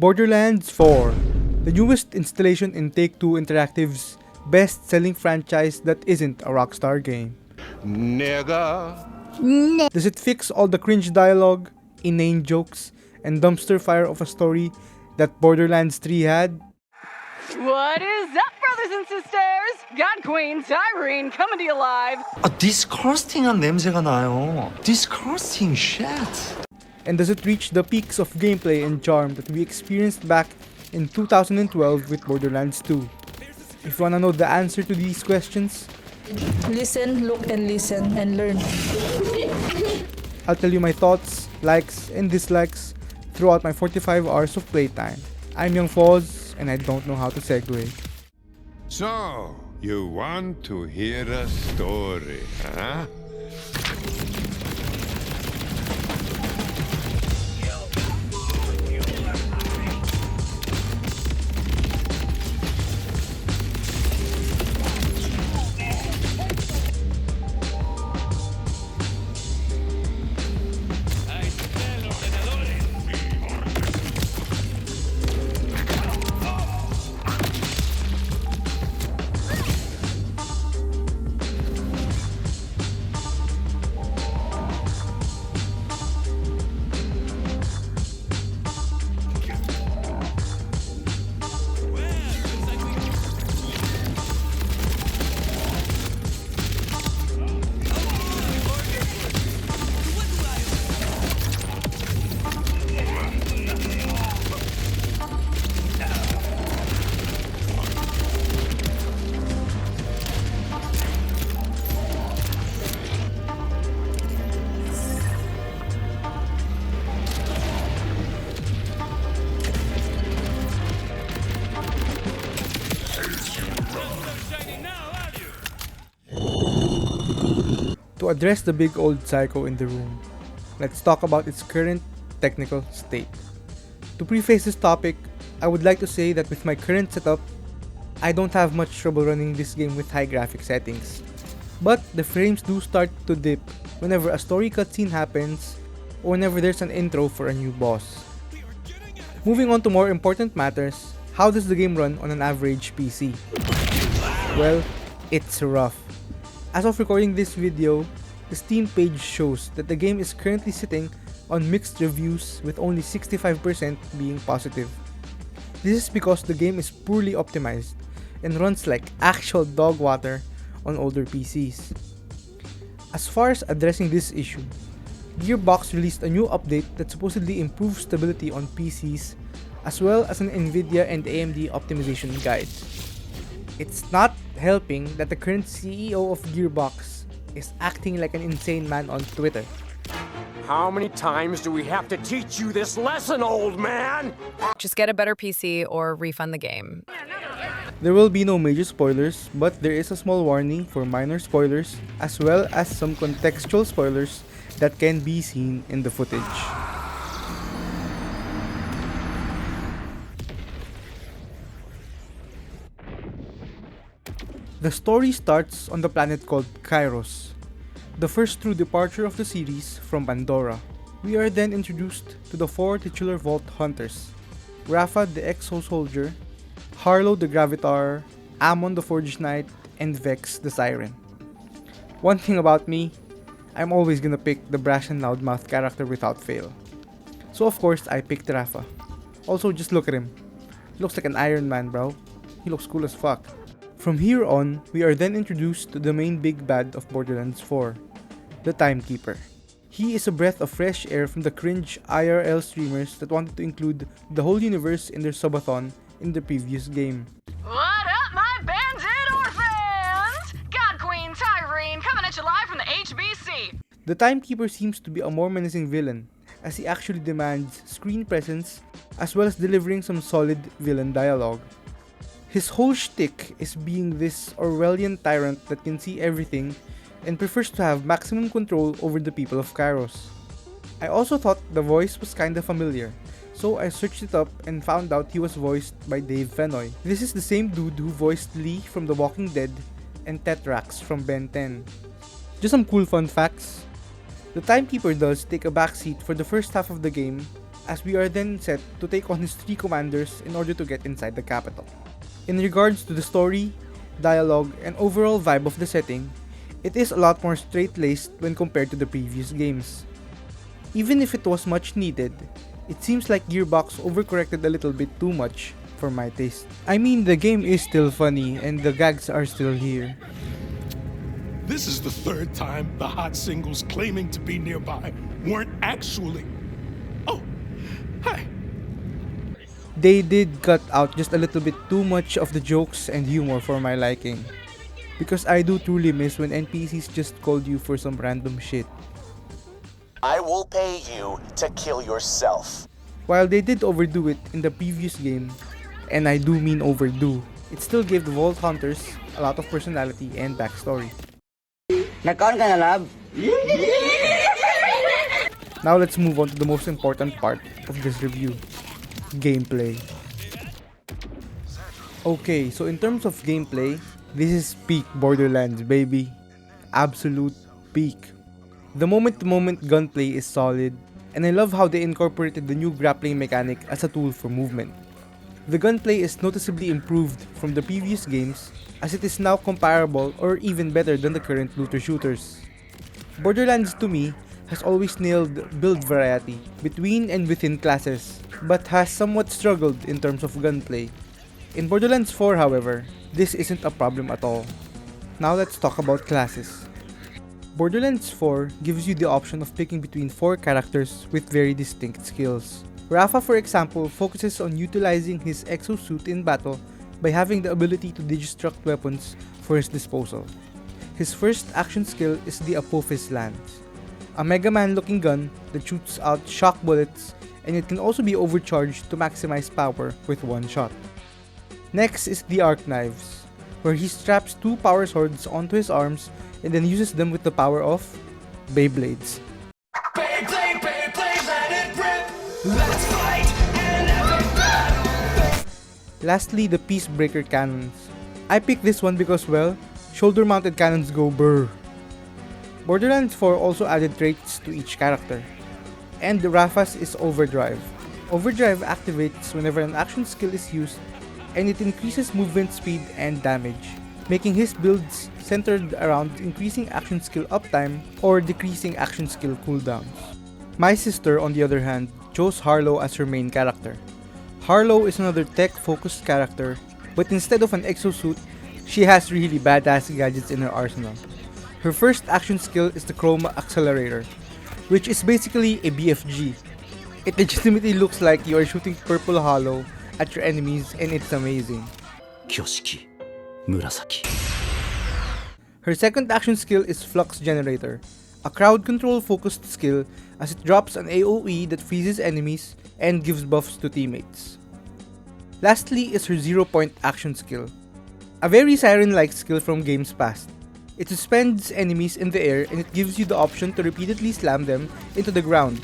Borderlands 4, the newest installation in Take-Two Interactive's best-selling franchise that isn't a Rockstar game. Nigga. Does it fix all the cringe dialogue, inane jokes, and dumpster fire of a story that Borderlands 3 had? What is up, brothers and sisters? God Queen Tyrene coming to you live. disgusting한 냄새가 나요. Disgusting shit. And does it reach the peaks of gameplay and charm that we experienced back in 2012 with Borderlands 2? If you wanna know the answer to these questions, Listen, look, and listen, and learn. I'll tell you my thoughts, likes, and dislikes throughout my 45 hours of playtime. I'm Young Foz, and I don't know how to segue. So, you want to hear a story, huh? To address the big old psycho in the room, let's talk about its current technical state. To preface this topic, I would like to say that with my current setup, I don't have much trouble running this game with high graphic settings. But the frames do start to dip whenever a story cutscene happens or whenever there's an intro for a new boss. Moving on to more important matters, how does the game run on an average PC? Well, it's rough. As of recording this video, the Steam page shows that the game is currently sitting on mixed reviews with only 65% being positive. This is because the game is poorly optimized and runs like actual dog water on older PCs. As far as addressing this issue, Gearbox released a new update that supposedly improves stability on PCs as well as an Nvidia and AMD optimization guide. It's not helping that the current CEO of Gearbox is acting like an insane man on Twitter. How many times do we have to teach you this lesson, old man? Just get a better PC or refund the game. There will be no major spoilers, but there is a small warning for minor spoilers as well as some contextual spoilers that can be seen in the footage. The story starts on the planet called Kairos, the first true departure of the series from Pandora. We are then introduced to the four titular Vault Hunters: Rafa the Exo Soldier, Harlow the Gravitar, Amon the Forged Knight, and Vex the Siren. One thing about me, I'm always gonna pick the brash and loudmouth character without fail. So of course, I picked Rafa. Also, just look at him. He looks like an Iron Man, bro. He looks cool as fuck. From here on, we are then introduced to the main big bad of Borderlands 4, the Timekeeper. He is a breath of fresh air from the cringe IRL streamers that wanted to include the whole universe in their subathon in the previous game. What up, my bandit orphans? God Queen Tyrene coming at you live from the HBC. The Timekeeper seems to be a more menacing villain, as he actually demands screen presence as well as delivering some solid villain dialogue. His whole shtick is being this Orwellian tyrant that can see everything and prefers to have maximum control over the people of Kairos. I also thought the voice was kinda familiar, so I searched it up and found out he was voiced by Dave Fennoy. This is the same dude who voiced Lee from The Walking Dead and Tetrax from Ben 10. Just some cool fun facts. The Timekeeper does take a backseat for the first half of the game, as we are then set to take on his 3 commanders in order to get inside the capital. In regards to the story, dialogue, and overall vibe of the setting, it is a lot more straight-laced when compared to the previous games. Even if it was much needed, it seems like Gearbox overcorrected a little bit too much for my taste. I mean, the game is still funny and the gags are still here. This is the 3rd time the hot singles claiming to be nearby weren't actually. Oh, hi. They did cut out just a little bit too much of the jokes and humor for my liking. Because I do truly miss when NPCs just called you for some random shit. I will pay you to kill yourself. While they did overdo it in the previous game, and I do mean overdo, it still gave the Vault Hunters a lot of personality and backstory. Now let's move on to the most important part of this review, gameplay. Okay, so in terms of gameplay, this is peak Borderlands, baby. Absolute peak. The moment-to-moment gunplay is solid, and I love how they incorporated the new grappling mechanic as a tool for movement. The gunplay is noticeably improved from the previous games, as it is now comparable or even better than the current looter shooters. Borderlands to me has always nailed build variety between and within classes, but has somewhat struggled in terms of gunplay. In Borderlands 4, however, this isn't a problem at all. Now let's talk about classes. Borderlands 4 gives you the option of picking between 4 characters with very distinct skills. Rafa, for example, focuses on utilizing his exosuit in battle by having the ability to destruct weapons for his disposal. His first action skill is the Apophis Lance, a Mega Man looking gun that shoots out shock bullets, and it can also be overcharged to maximize power with one shot. Next is the Arc Knives, where he straps 2 power swords onto his arms and then uses them with the power of Beyblades. Beyblade, Beyblade, let it rip! Let's fight in every battle! Lastly, the Peacebreaker Cannons. I picked this one because, well, shoulder-mounted cannons go brr. Borderlands 4 also added traits to each character. And Rafa's is Overdrive. Overdrive activates whenever an action skill is used, and it increases movement speed and damage, making his builds centered around increasing action skill uptime or decreasing action skill cooldowns. My sister, on the other hand, chose Harlow as her main character. Harlow is another tech-focused character, but instead of an exosuit, she has really badass gadgets in her arsenal. Her first action skill is the Chroma Accelerator, which is basically a BFG. It legitimately looks like you are shooting purple hollow at your enemies, and it's amazing. Kyoshiki, Murasaki. Her second action skill is Flux Generator, a crowd control focused skill as it drops an AoE that freezes enemies and gives buffs to teammates. Lastly is her 0-point action skill, a very Siren-like skill from games past. It suspends enemies in the air and it gives you the option to repeatedly slam them into the ground,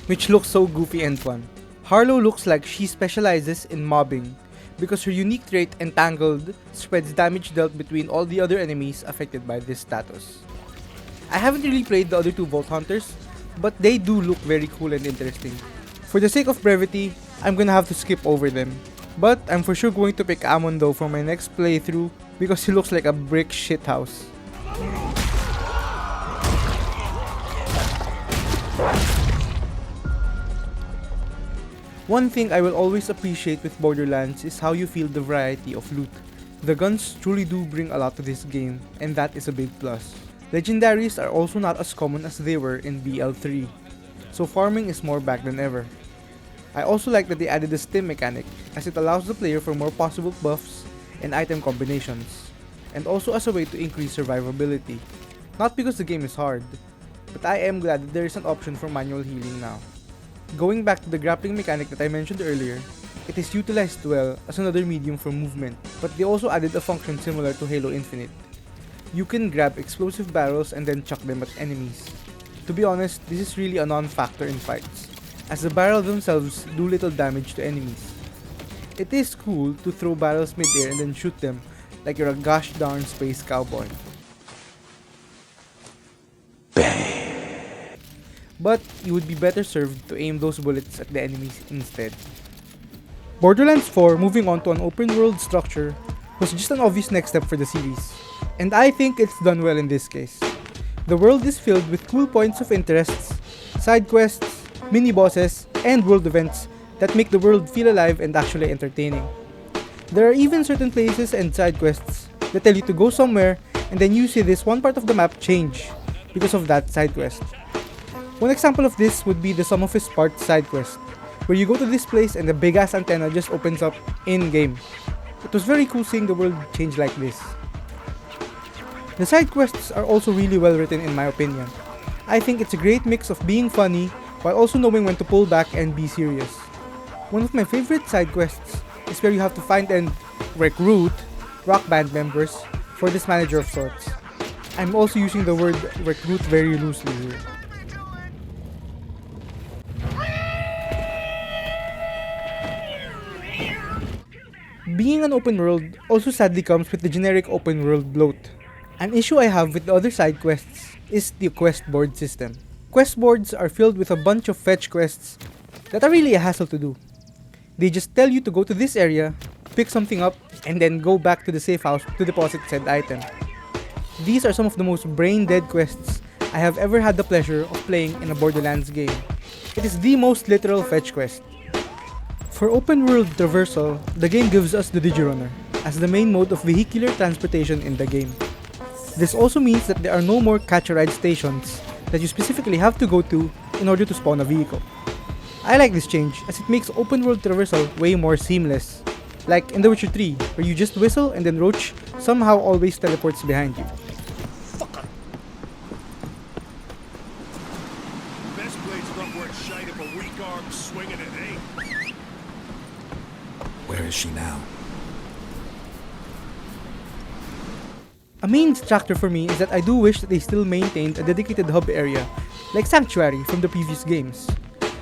which looks so goofy and fun. Harlow looks like she specializes in mobbing, because her unique trait Entangled spreads damage dealt between all the other enemies affected by this status. I haven't really played the other 2 Vault Hunters, but they do look very cool and interesting. For the sake of brevity, I'm gonna have to skip over them. But I'm for sure going to pick Amon though for my next playthrough because he looks like a brick shithouse. One thing I will always appreciate with Borderlands is how you feel the variety of loot. The guns truly do bring a lot to this game, and that is a big plus. Legendaries are also not as common as they were in BL3, so farming is more back than ever. I also like that they added the stim mechanic, as it allows the player for more possible buffs and item combinations, and also as a way to increase survivability. Not because the game is hard, but I am glad that there is an option for manual healing now. Going back to the grappling mechanic that I mentioned earlier, it is utilized well as another medium for movement, but they also added a function similar to Halo Infinite. You can grab explosive barrels and then chuck them at enemies. To be honest, this is really a non-factor in fights, as the barrels themselves do little damage to enemies. It is cool to throw barrels mid-air and then shoot them like you're a gosh darn space cowboy. Bang. but you would be better served to aim those bullets at the enemies instead. Borderlands 4 moving on to an open world structure was just an obvious next step for the series, and I think it's done well in this case. The world is filled with cool points of interests, side quests, mini-bosses, and world events that make the world feel alive and actually entertaining. There are even certain places and side quests that tell you to go somewhere and then you see this one part of the map change because of that side quest. One example of this would be the Sum of His Parts side quest, where you go to this place and a big ass antenna just opens up in-game. It was very cool seeing the world change like this. The side quests are also really well written in my opinion. I think it's a great mix of being funny while also knowing when to pull back and be serious. One of my favorite side quests is where you have to find and recruit rock band members for this manager of sorts. I'm also using the word recruit very loosely here. Being an open world also sadly comes with the generic open world bloat. An issue I have with the other side quests is the quest board system. Quest boards are filled with a bunch of fetch quests that are really a hassle to do. They just tell you to go to this area, pick something up, and then go back to the safe house to deposit said item. These are some of the most brain-dead quests I have ever had the pleasure of playing in a Borderlands game. It is the most literal fetch quest. For open world traversal, the game gives us the Digirunner as the main mode of vehicular transportation in the game. This also means that there are no more catch-a-ride stations that you specifically have to go to in order to spawn a vehicle. I like this change as it makes open world traversal way more seamless. Like in The Witcher 3, where you just whistle and then Roach somehow always teleports behind you. Best blade's not worth shite if a weak arm swinging it, eh? Where is she now? A main detractor for me is that I do wish that they still maintained a dedicated hub area, like Sanctuary from the previous games.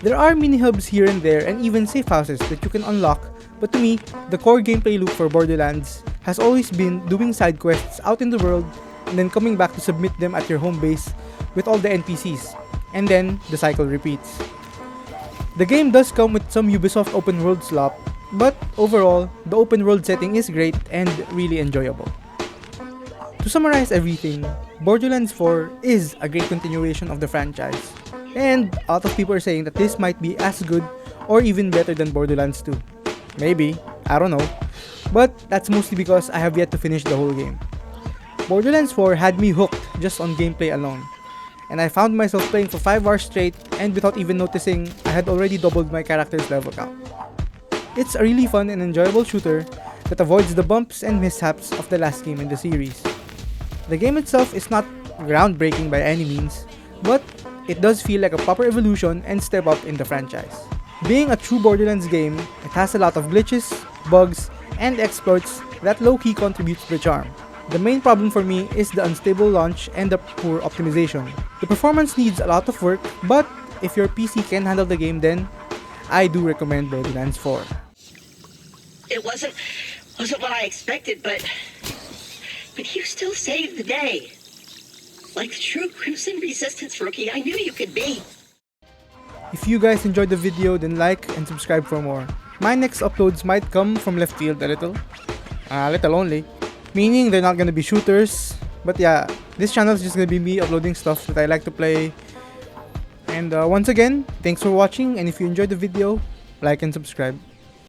There are mini-hubs here and there and even safe houses that you can unlock, but to me, the core gameplay loop for Borderlands has always been doing side quests out in the world and then coming back to submit them at your home base with all the NPCs, and then the cycle repeats. The game does come with some Ubisoft open world SLOP, but overall, the open world setting is great and really enjoyable. To summarize everything, Borderlands 4 is a great continuation of the franchise, and a lot of people are saying that this might be as good or even better than Borderlands 2. Maybe, I don't know, but that's mostly because I have yet to finish the whole game. Borderlands 4 had me hooked just on gameplay alone, and I found myself playing for 5 hours straight and without even noticing I had already doubled my character's level count. It's a really fun and enjoyable shooter that avoids the bumps and mishaps of the last game in the series. The game itself is not groundbreaking by any means, but it does feel like a proper evolution and step up in the franchise. Being a true Borderlands game, it has a lot of glitches, bugs, and exploits that low-key contributes to the charm. The main problem for me is the unstable launch and the poor optimization. The performance needs a lot of work, but if your PC can handle the game, then I do recommend Borderlands 4. It wasn't what I expected, but you still saved the day. Like the true Crimson Resistance rookie I knew you could be. If you guys enjoyed the video, then like and subscribe for more. My next uploads might come from left field a little only, meaning they're not gonna be shooters, but yeah, this channel is just gonna be me uploading stuff that I like to play. And once again, thanks for watching, and if you enjoyed the video, like and subscribe.